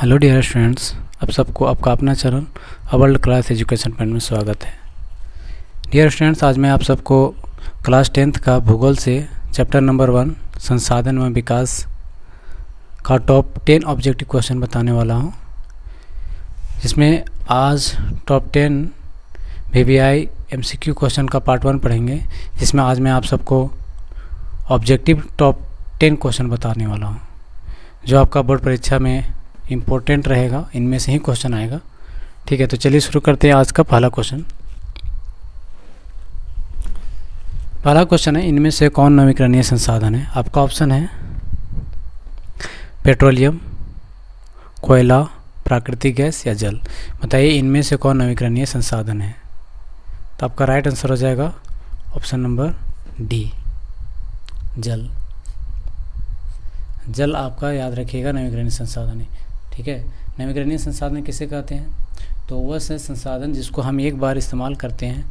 Hello dear students, आप सबको आपका अपना channel world class education point में स्वागत है। डियर स्टूडेंट्स, आज मैं आप सबको क्लास 10th का भूगोल से चैप्टर नंबर 1 संसाधन व विकास का टॉप 10 ऑब्जेक्टिव क्वेश्चन बताने वाला हूं, जिसमें आज टॉप 10 VBI MCQ क्वेश्चन का पार्ट 1 पढ़ेंगे, जिसमें आज मैं आप सबको ऑब्जेक्टिव टॉप 10 क्वेश्चन बताने वाला हूं, जो आपका बोर्ड परीक्षा में इम्पोर्टेंट रहेगा। इनमें से ही क्वेश्चन आएगा। ठीक है, तो चलिए शुरू करते हैं आज का पहला क्वेश्चन। पहला क्वेश्चन है, इनमें से कौन नवीकरणीय संसाधन है? आपका ऑप्शन है पेट्रोलियम, कोयला, प्राकृतिक गैस या जल। बताइए इनमें से कौन नवीकरणीय संसाधन है? तो आपका राइट आंसर हो जाएगा ऑप्शन नंबर डी, जल। जल आपका याद रखिएगा नवीकरणीय संसाधन है। ठीक है, नवीकरणीय संसाधन किसे कहते हैं? तो वह से संसाधन जिसको हम एक बार इस्तेमाल करते हैं,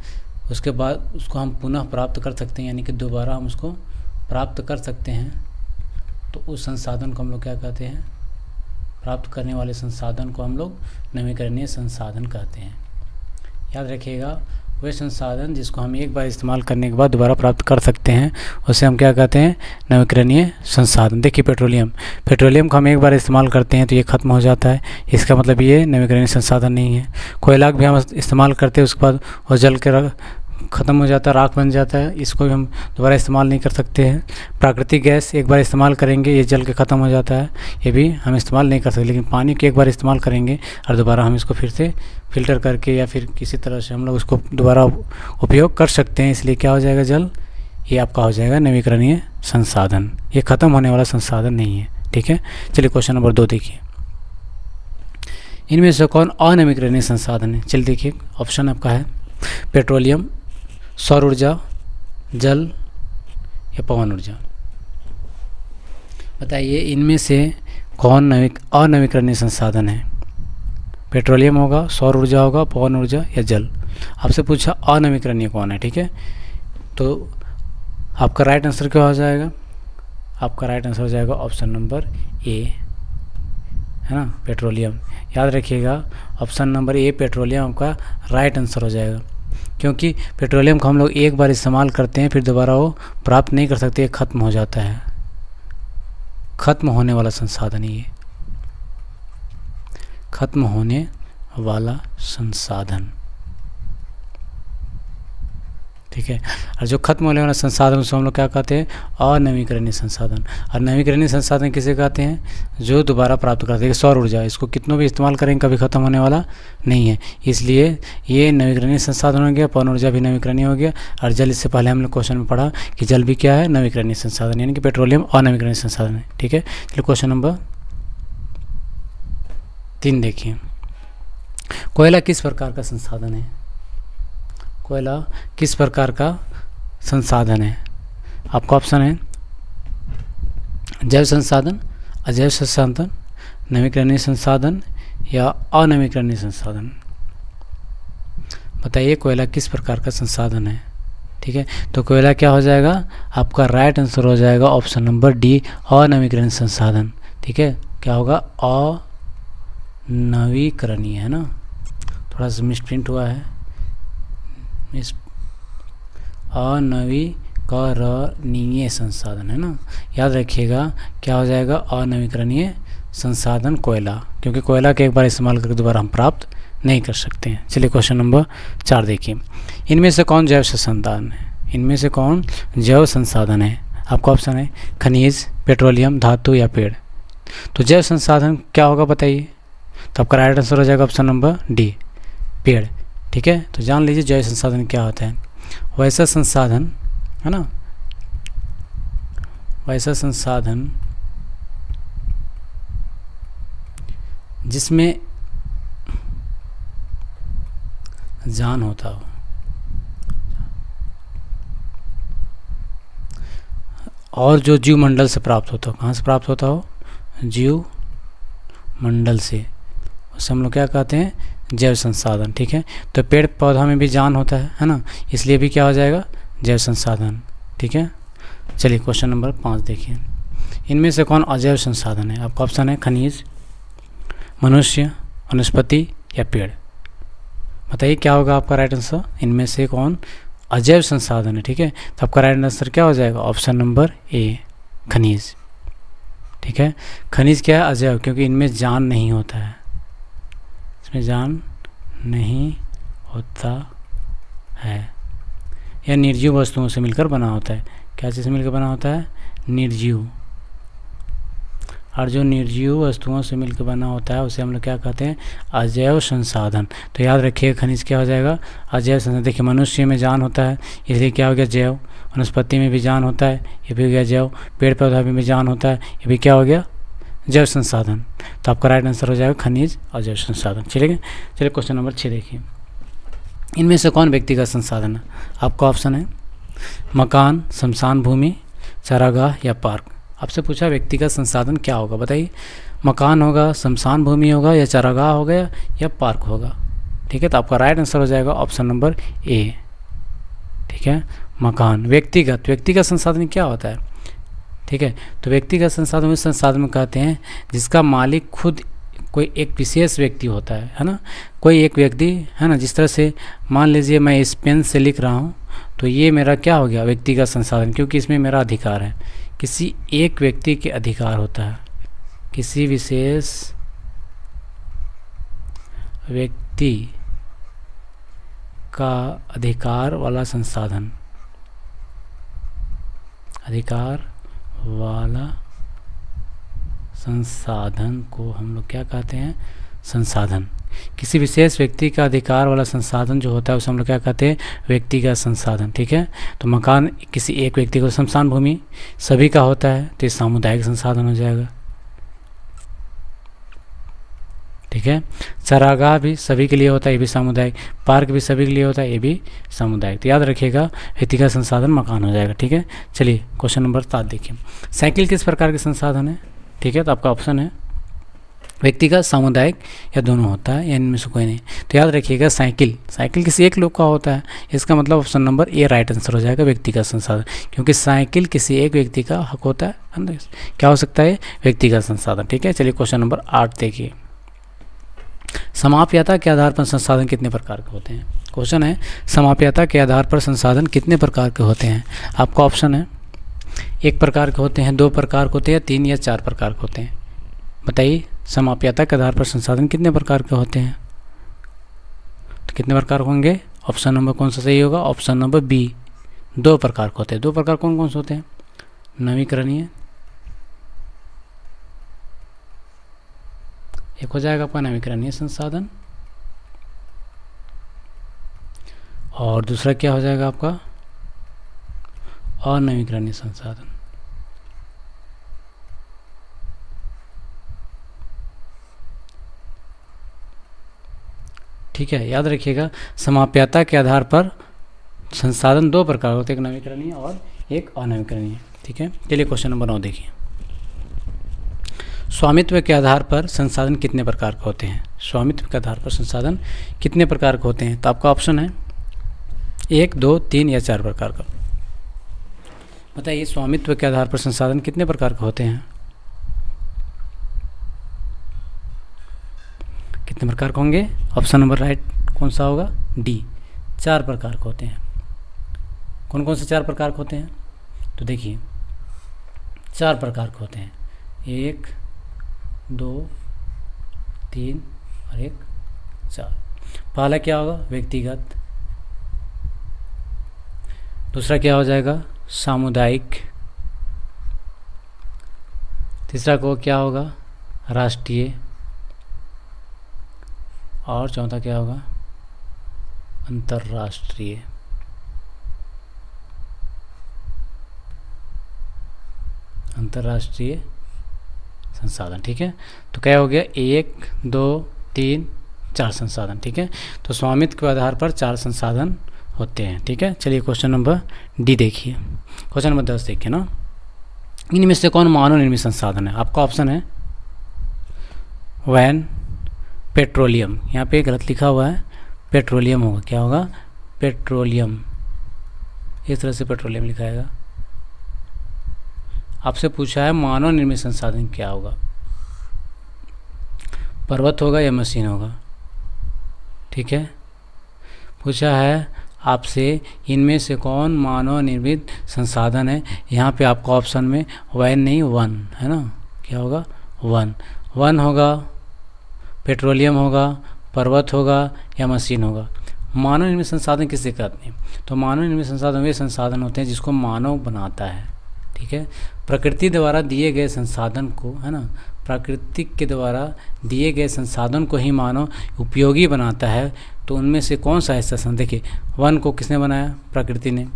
उसके बाद उसको हम पुनः प्राप्त कर सकते हैं, यानी कि दोबारा हम उसको प्राप्त कर सकते हैं। तो उस संसाधन को हम लोग क्या कहते हैं? प्राप्त करने वाले संसाधन को हम लोग नवीकरणीय संसाधन कहते हैं। याद रखिएगा, वे संसाधन जिसको हम एक बार इस्तेमाल करने के बाद दोबारा प्राप्त कर सकते हैं, उसे हम क्या कहते हैं? नवीकरणीय संसाधन। देखिए पेट्रोलियम को हम एक बार इस्तेमाल करते हैं तो ये ख़त्म हो जाता है, इसका मतलब ये नवीकरणीय संसाधन नहीं है। कोयला भी हम इस्तेमाल करते हैं, उसके बाद वो जल के ख़त्म हो जाता है, राख बन जाता है, इसको भी हम दोबारा इस्तेमाल नहीं कर सकते हैं। प्राकृतिक गैस एक बार इस्तेमाल करेंगे, ये जल के ख़त्म हो जाता है, ये भी हम इस्तेमाल नहीं कर सकते। लेकिन पानी के एक बार इस्तेमाल करेंगे और दोबारा हम इसको फिर से फ़िल्टर करके या फिर किसी तरह से हम लोग उसको दोबारा उपयोग कर सकते हैं। इसलिए क्या हो जाएगा? जल। ये आपका हो जाएगा नवीकरणीय संसाधन, ये ख़त्म होने वाला संसाधन नहीं है। ठीक है, चलिए क्वेश्चन नंबर 2 देखिए, इनमें से कौन अनवीकरणीय संसाधन है? चलिए देखिए, ऑप्शन आपका है पेट्रोलियम, सौर ऊर्जा, जल या पवन ऊर्जा। बताइए इनमें से कौन अनवीकरणीय संसाधन है? पेट्रोलियम होगा, सौर ऊर्जा होगा, पवन ऊर्जा या जल। आपसे पूछा अनवीकरणीय कौन है। ठीक है, तो आपका राइट आंसर क्या हो जाएगा? आपका राइट आंसर हो जाएगा ऑप्शन नंबर ए, है ना, पेट्रोलियम। याद रखिएगा, ऑप्शन नंबर ए पेट्रोलियम आपका राइट आंसर हो जाएगा, क्योंकि पेट्रोलियम को हम लोग एक बार इस्तेमाल करते हैं, फिर दोबारा वो प्राप्त नहीं कर सकते, ख़त्म हो जाता है, ख़त्म होने वाला संसाधन है ये, ख़त्म होने वाला संसाधन। ठीक है, और जो खत्म होने वाला संसाधन उसको हम लोग क्या कहते हैं? अनवीकरणीय संसाधन। और नवीकरणीय संसाधन किसे कहते हैं? जो दोबारा प्राप्त करते हैं। सौर ऊर्जा, इसको कितनों भी इस्तेमाल करेंगे कभी ख़त्म होने वाला नहीं है, इसलिए ये नवीकरणीय संसाधन हो गया। पवन ऊर्जा भी नवीकरणीय हो गया। और जल, इससे पहले हम लोग क्वेश्चन में पढ़ा कि जल भी क्या है? नवीकरणीय संसाधन, यानी कि पेट्रोलियम अनवीकरणीय संसाधन है। ठीक है, चलिए क्वेश्चन नंबर 3 देखिए, कोयला किस प्रकार का संसाधन है? कोयला किस प्रकार का संसाधन है? आपका ऑप्शन है जैव संसाधन, अजैव संसाधन, नवीकरणीय संसाधन या अनवीकरणीय संसाधन। बताइए कोयला किस प्रकार का संसाधन है? ठीक है, तो कोयला क्या हो जाएगा? आपका राइट आंसर हो जाएगा ऑप्शन नंबर डी, अनवीकरणीय संसाधन। ठीक है, क्या होगा? अनवीकरणीय, है ना, थोड़ा सा मिसप्रिंट हुआ है, अनवीकरणीय संसाधन, है ना। याद रखिएगा क्या हो जाएगा? अनवीकरणीय संसाधन कोयला, क्योंकि कोयला के एक बार इस्तेमाल करके दोबारा हम प्राप्त नहीं कर सकते हैं। चलिए क्वेश्चन नंबर 4 देखिए, इनमें से कौन जैव संसाधन है? इनमें से कौन जैव संसाधन है? आपका ऑप्शन है खनिज, पेट्रोलियम, धातु या पेड़। तो जैव संसाधन क्या होगा बताइए? तो आपका राइट आंसर हो जाएगा ऑप्शन नंबर डी, पेड़। ठीक है, तो जान लीजिए जैव संसाधन क्या होता है। वैसा संसाधन, है ना, वैसा संसाधन जिसमें जान होता हो, और जो जीव मंडल से प्राप्त होता हो। कहाँ से प्राप्त होता हो? जीव मंडल से, उसे हम लोग क्या कहते हैं? जैव संसाधन। ठीक है, तो पेड़ पौधा में भी जान होता है ना, इसलिए भी क्या हो जाएगा? जैव संसाधन। ठीक है, चलिए क्वेश्चन नंबर 5 देखिए, इनमें से कौन अजैव संसाधन है? आपका ऑप्शन है खनिज, मनुष्य, वनस्पति या पेड़। बताइए क्या होगा आपका राइट आंसर, इनमें से कौन अजैव संसाधन है। ठीक है, तो आपका राइट आंसर क्या हो जाएगा, ऑप्शन नंबर ए, खनिज। ठीक है, खनिज क्या है, अजैव, क्योंकि इनमें जान नहीं होता है, इसमें जान नहीं होता है। यह निर्जीव वस्तुओं से मिलकर बना होता है। क्या चीज़ से मिलकर बना होता है, निर्जीव। और जो निर्जीव वस्तुओं से मिलकर बना होता है उसे हम लोग क्या कहते हैं, अजैव संसाधन। तो याद रखिए खनिज क्या हो जाएगा, अजैव संसाधन। देखिए मनुष्य में जान होता है, इसलिए क्या हो गया, जैव। वनस्पति में भी जान होता है, ये भी हो गया जैव। पेड़ पौधा में भी जान होता है, ये भी क्या हो गया, जैव संसाधन। तो आपका राइट आंसर हो जाएगा खनिज और जैव संसाधन। चलिए क्वेश्चन नंबर 6 देखिए, इनमें से कौन व्यक्तिगत संसाधन है। आपका ऑप्शन है मकान, शमशान भूमि, चारागाह या पार्क। आपसे पूछा व्यक्तिगत संसाधन क्या होगा, बताइए। मकान होगा, शमशान भूमि होगा, या चारागाह होगा, या पार्क होगा। ठीक है, तो आपका राइट आंसर हो जाएगा ऑप्शन नंबर ए। ठीक है, मकान। व्यक्तिगत संसाधन क्या होता है। ठीक है, तो व्यक्तिगत संसाधन उस संसाधन में कहते हैं जिसका मालिक खुद कोई एक विशेष व्यक्ति होता है ना, कोई एक व्यक्ति है ना। जिस तरह से मान लीजिए मैं इस पेन से लिख रहा हूँ, तो ये मेरा क्या हो गया, व्यक्तिगत संसाधन, क्योंकि इसमें मेरा अधिकार है। किसी एक व्यक्ति के अधिकार होता है, किसी विशेष व्यक्ति का अधिकार वाला संसाधन, अधिकार वाला संसाधन को हम लोग क्या कहते हैं, संसाधन। किसी विशेष व्यक्ति का अधिकार वाला संसाधन जो होता है उसे हम लोग क्या कहते हैं, व्यक्तिगत संसाधन। ठीक है, तो मकान किसी एक व्यक्ति को, शमशान भूमि सभी का होता है तो ये सामुदायिक संसाधन हो जाएगा। ठीक है, चारागाह भी सभी के लिए होता है, ये भी सामुदायिक। पार्क भी सभी के लिए होता है, ये भी सामुदायिक। तो याद रखिएगा व्यक्तिगत संसाधन मकान हो जाएगा। ठीक है, चलिए क्वेश्चन नंबर 7 देखिए, साइकिल किस प्रकार के संसाधन है। ठीक है, तो आपका ऑप्शन है व्यक्तिगत, सामुदायिक या दोनों होता है, या इनमें से कोई नहीं। तो याद रखिएगा साइकिल किसी एक लोग का होता है, इसका मतलब option number A right answer हो जाएगा, व्यक्तिगत संसाधन। क्योंकि साइकिल किसी एक व्यक्ति का हक होता है, क्या हो सकता है, व्यक्तिगत संसाधन। ठीक है, चलिए क्वेश्चन नंबर 8 देखिए, समाप्यता के आधार पर संसाधन कितने प्रकार के होते हैं। क्वेश्चन है समाप्यता के आधार पर संसाधन कितने प्रकार के होते हैं। आपका ऑप्शन है 1 प्रकार के होते हैं, 2 प्रकार के होते हैं, 3 या 4 प्रकार के होते हैं। बताइए समाप्यता के आधार पर संसाधन कितने प्रकार के होते हैं, तो कितने प्रकार होंगे। ऑप्शन नंबर कौन सा सही होगा, ऑप्शन नंबर बी, 2 प्रकार के होते हैं। 2 प्रकार कौन कौन से होते हैं, नवीकरणीय, एक हो जाएगा आपका नवीकरणीय संसाधन, और दूसरा क्या हो जाएगा आपका अनवीकरणीय संसाधन। ठीक है, याद रखिएगा समाप्यता के आधार पर संसाधन 2 प्रकार होते हैं, एक नवीकरणीय और एक अनवीकरणीय। ठीक है, चलिए क्वेश्चन नंबर 9 देखिए, स्वामित्व के आधार पर संसाधन कितने प्रकार के होते हैं। स्वामित्व के आधार पर संसाधन कितने प्रकार के होते हैं, तो आपका ऑप्शन है 1, 2, 3 या 4 प्रकार का। बताइए स्वामित्व के आधार पर संसाधन कितने प्रकार के होते हैं, कितने प्रकार के होंगे। ऑप्शन नंबर राइट कौन सा होगा, डी, 4 प्रकार के होते हैं। कौन कौन से 4 प्रकार के होते हैं, तो देखिए 4 प्रकार के होते हैं, 1, 2, 3 और 1, 4। पहला क्या होगा, व्यक्तिगत। दूसरा क्या हो जाएगा, सामुदायिक। तीसरा को क्या होगा, राष्ट्रीय। और चौथा क्या होगा, अंतर्राष्ट्रीय। अंतर्राष्ट्रीय संसाधन। ठीक है, तो क्या हो गया, 1, 2, 3, 4 संसाधन। ठीक है, तो स्वामित्व के आधार पर 4 संसाधन होते हैं। ठीक है, चलिए क्वेश्चन नंबर डी देखिए, क्वेश्चन नंबर 10 देखिए ना, इनमें से कौन मानव निर्मित संसाधन है। आपका ऑप्शन है वैन, पेट्रोलियम। यहाँ पे गलत लिखा हुआ है, पेट्रोलियम होगा, क्या होगा, पेट्रोलियम। इस तरह से पेट्रोलियम लिखाएगा। आपसे पूछा है मानव निर्मित संसाधन क्या होगा, पर्वत होगा या मशीन होगा। ठीक है, पूछा है आपसे इनमें से कौन मानव निर्मित संसाधन है। यहाँ पे आपका ऑप्शन में वैन नहीं वन है ना, क्या होगा वन होगा, पेट्रोलियम होगा, पर्वत होगा या मशीन होगा। मानव निर्मित संसाधन किसे कहते हैं, तो मानव निर्मित संसाधन वे संसाधन होते हैं जिसको मानव बनाता है। ठीक है, प्रकृति द्वारा दिए गए संसाधन को, है ना, प्रकृति के द्वारा दिए गए संसाधन को ही मानव उपयोगी बनाता है। तो उनमें से कौन सा हिस्सा, देखिए वन को किसने बनाया, प्रकृति ने,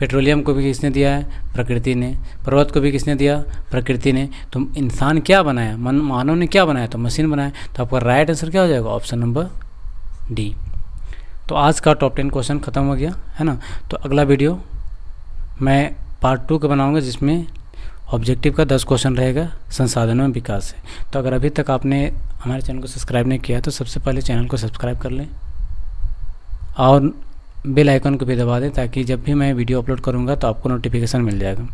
पेट्रोलियम को भी किसने दिया है, प्रकृति ने, पर्वत को भी किसने दिया, प्रकृति ने। तो इंसान क्या बनाया, मानव ने क्या बनाया, तो मशीन बनाया। तो आपका राइट आंसर क्या हो जाएगा, ऑप्शन नंबर डी। तो आज का टॉप 10 क्वेश्चन ख़त्म हो गया है ना। तो अगला वीडियो मैं पार्ट 2 का बनाऊंगा जिसमें ऑब्जेक्टिव का 10 क्वेश्चन रहेगा, संसाधनों में विकास से। तो अगर अभी तक आपने हमारे चैनल को सब्सक्राइब नहीं किया तो सबसे पहले चैनल को सब्सक्राइब कर लें और बेल आइकन को भी दबा दें ताकि जब भी मैं वीडियो अपलोड करूंगा तो आपको नोटिफिकेशन मिल जाएगा।